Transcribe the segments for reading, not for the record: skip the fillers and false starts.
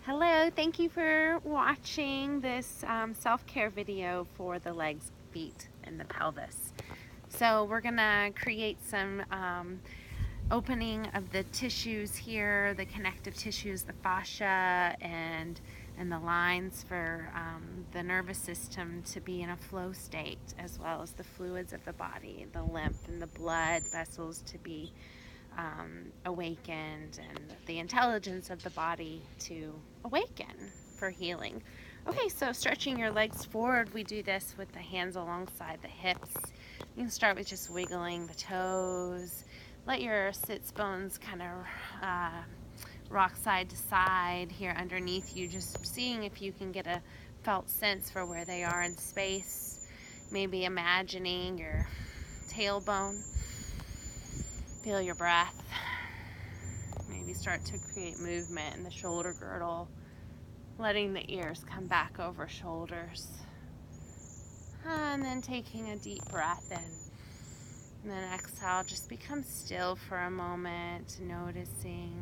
Hello, thank you for watching this self-care video for the legs, feet, and the pelvis. So we're gonna create some opening of the tissues here, the connective tissues, the fascia, and the lines for the nervous system to be in a flow state, as well as the fluids of the body, the lymph and the blood vessels to be awakened, and the intelligence of the body to awaken for healing. Okay, so stretching your legs forward, we do this with the hands alongside the hips. You can start with just wiggling the toes. Let your sits bones kind of rock side to side here underneath you, just seeing if you can get a felt sense for where they are in space. Maybe imagining your tailbone. Feel your breath. Maybe start to create movement in the shoulder girdle, letting the ears come back over shoulders. And then taking a deep breath in. And then exhale, just become still for a moment, noticing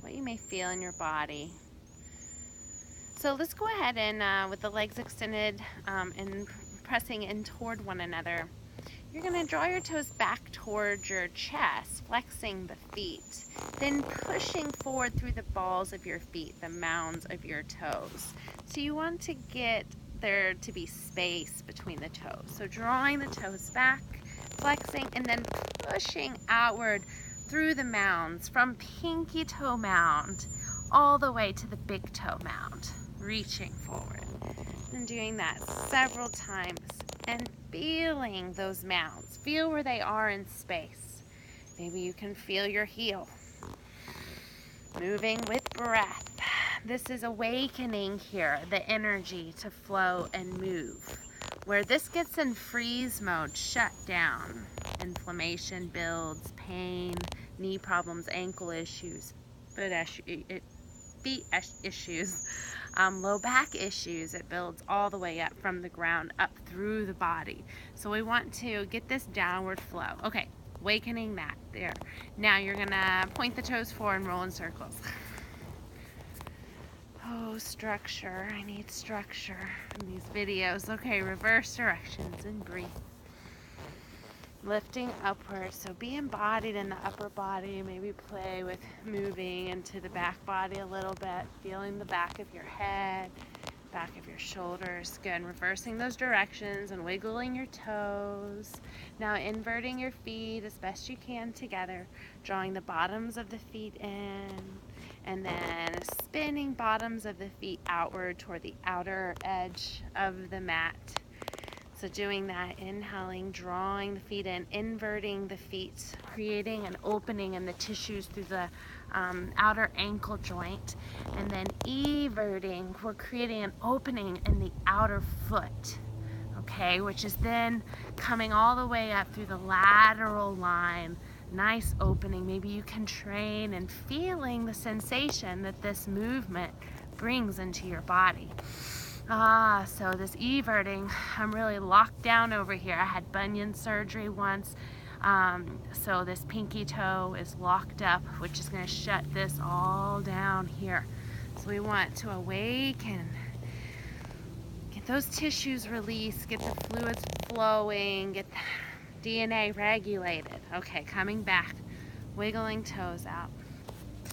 what you may feel in your body. So let's go ahead and with the legs extended and pressing in toward one another, you're going to draw your toes back towards your chest, flexing the feet, then pushing forward through the balls of your feet, the mounds of your toes. So you want to get there to be space between the toes. So drawing the toes back, flexing, and then pushing outward through the mounds from pinky toe mound all the way to the big toe mound, reaching forward. And doing that several times and feeling those mounds. Feel where they are in space. Maybe you can feel your heel. Moving with breath. This is awakening here, the energy to flow and move. Where this gets in freeze mode, shut down. Inflammation builds, pain, knee problems, ankle issues, feet issues, low back issues. It builds all the way up from the ground up through the body. So we want to get this downward flow. Okay, awakening that there. Now you're gonna point the toes forward and roll in circles. Oh, structure. I need structure in these videos. Okay, reverse directions and breathe. Lifting upward, so be embodied in the upper body. Maybe play with moving into the back body a little bit, feeling the back of your head, back of your shoulders. Good. Reversing those directions and wiggling your toes. Now inverting your feet as best you can together, drawing the bottoms of the feet in, and then spinning bottoms of the feet outward toward the outer edge of the mat. So doing that, inhaling, drawing the feet in, inverting the feet, creating an opening in the tissues through the outer ankle joint, and then everting, we're creating an opening in the outer foot, okay, which is then coming all the way up through the lateral line. Nice opening. Maybe you can train and feeling the sensation that this movement brings into your body. So this everting, I'm really locked down over here. I had bunion surgery once, so this pinky toe is locked up, which is going to shut this all down here. So we want to awaken, get those tissues released, get the fluids flowing, get the DNA regulated. Okay, coming back, wiggling toes out.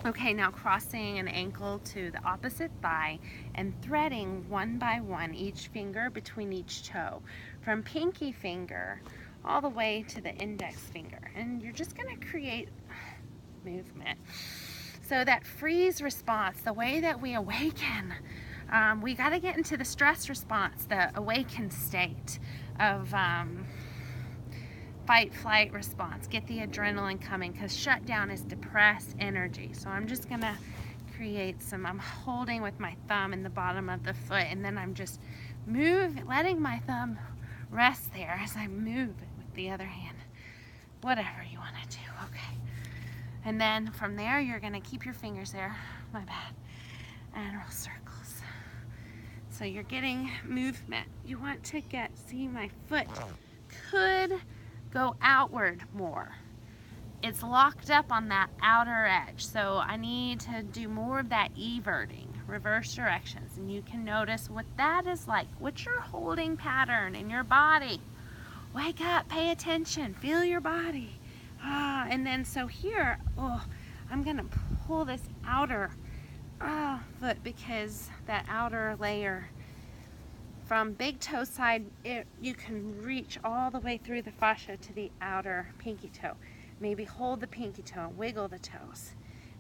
Okay, now crossing an ankle to the opposite thigh and threading one by one each finger between each toe, from pinky finger all the way to the index finger. And you're just going to create movement. So that freeze response, the way that we awaken, we got to get into the stress response, the awakened state of fight flight response. Get the adrenaline coming, because shutdown is depressed energy. So I'm just gonna create some, I'm holding with my thumb in the bottom of the foot, and then I'm just letting my thumb rest there as I move it with the other hand. Whatever you want to do. Okay, and then from there you're gonna keep your fingers there, my bad, and roll circles. So you're getting movement. You want to see my foot could go outward more. it's locked up on that outer edge. So I need to do more of that everting, reverse directions. And you can notice what that is like. What's your holding pattern in your body? Wake up, pay attention, feel your body. And then so here, I'm gonna pull this outer foot, because that outer layer from big toe side, you can reach all the way through the fascia to the outer pinky toe. Maybe hold the pinky toe and wiggle the toes.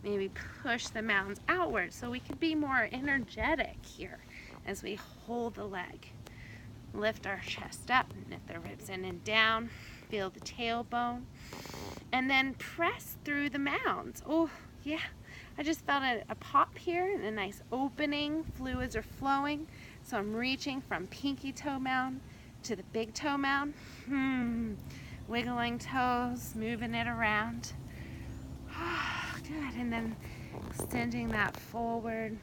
Maybe push the mounds outward so we can be more energetic here as we hold the leg. Lift our chest up, knit the ribs in and down, feel the tailbone, and then press through the mounds. Oh, yeah. I just felt a pop here and a nice opening. Fluids are flowing. So I'm reaching from pinky toe mound to the big toe mound. Wiggling toes, moving it around. Good. And then extending that forward.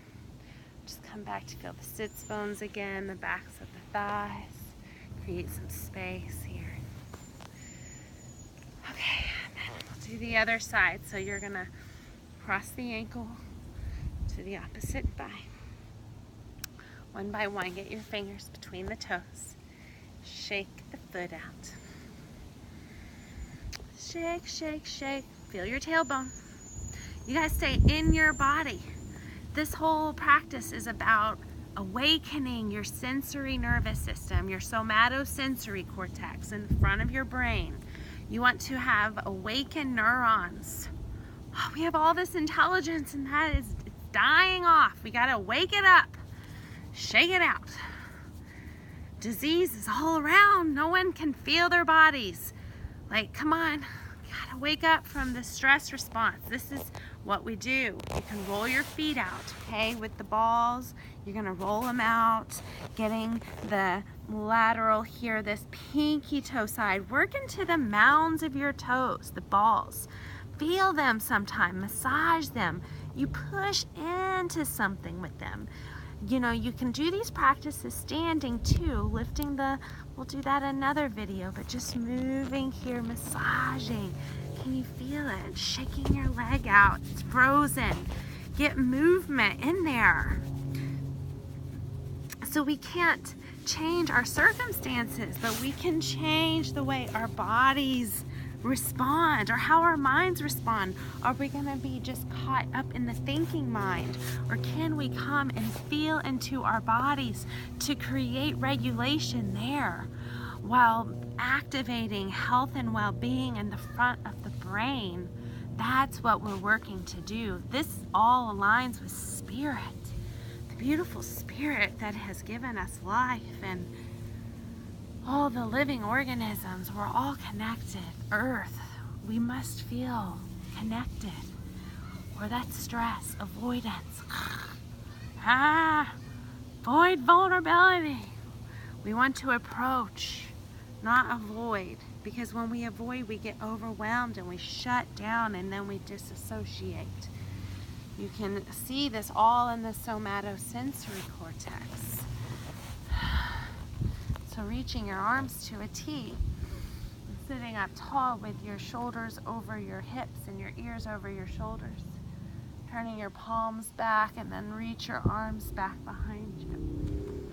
Just come back to feel the sits bones again, the backs of the thighs. Create some space here. Okay, and then we'll do the other side. So you're going to cross the ankle to the opposite thigh. One by one, get your fingers between the toes. Shake the foot out. Shake, shake, shake. Feel your tailbone. You guys stay in your body. This whole practice is about awakening your sensory nervous system, your somatosensory cortex in the front of your brain. You want to have awakened neurons. We have all this intelligence and that is dying off. We got to wake it up. Shake it out. Disease is all around. No one can feel their bodies. Like, come on. You got to wake up from the stress response. This is what we do. You can roll your feet out, okay? With the balls, you're going to roll them out, getting the lateral here, this pinky toe side. Work into the mounds of your toes, the balls. Feel them sometime, massage them. You push into something with them. You know, you can do these practices standing too, lifting we'll do that in another video, but just moving here, massaging. Can you feel it? Shaking your leg out, it's frozen. Get movement in there. So we can't change our circumstances, but we can change the way our bodies respond or how our minds respond. Are we going to be just caught up in the thinking mind, or can we come and feel into our bodies to create regulation there while activating health and well-being in the front of the brain? That's what we're working to do. This all aligns with spirit, the beautiful spirit that has given us life and all the living organisms. We're all connected. Earth, we must feel connected, or that stress avoidance. Avoid vulnerability. We want to approach, not avoid, because when we avoid, we get overwhelmed and we shut down and then we disassociate. You can see this all in the somatosensory cortex. So reaching your arms to a T, sitting up tall with your shoulders over your hips and your ears over your shoulders. Turning your palms back and then reach your arms back behind you.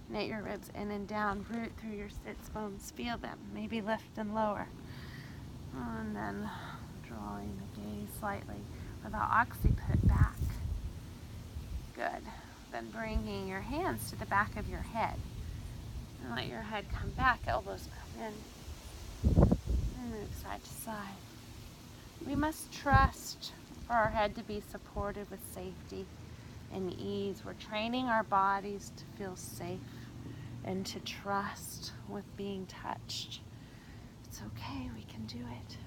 Knit your ribs in and down, root through your sits bones, feel them, maybe lift and lower. And then drawing the gaze slightly with the occiput back. Good. Then bringing your hands to the back of your head. And let your head come back, elbows come in. And move side to side. We must trust for our head to be supported with safety and ease. We're training our bodies to feel safe and to trust with being touched. It's okay, we can do it.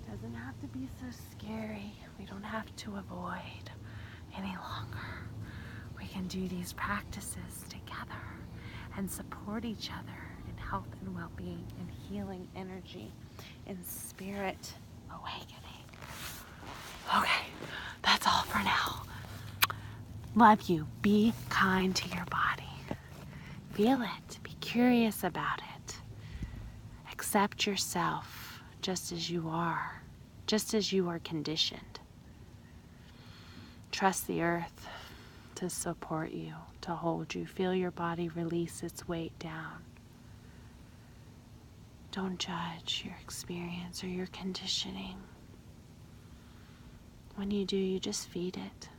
It doesn't have to be so scary. We don't have to avoid any longer. We can do these practices together and support each other in health and well-being and healing energy and spirit awakening. Okay, that's all for now. Love you. Be kind to your body. Feel it. Be curious about it. Accept yourself. just as you are, just as you are conditioned. Trust the earth to support you, to hold you. Feel your body release its weight down. Don't judge your experience or your conditioning. When you do, you just feed it.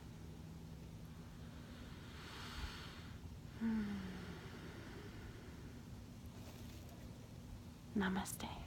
Namaste.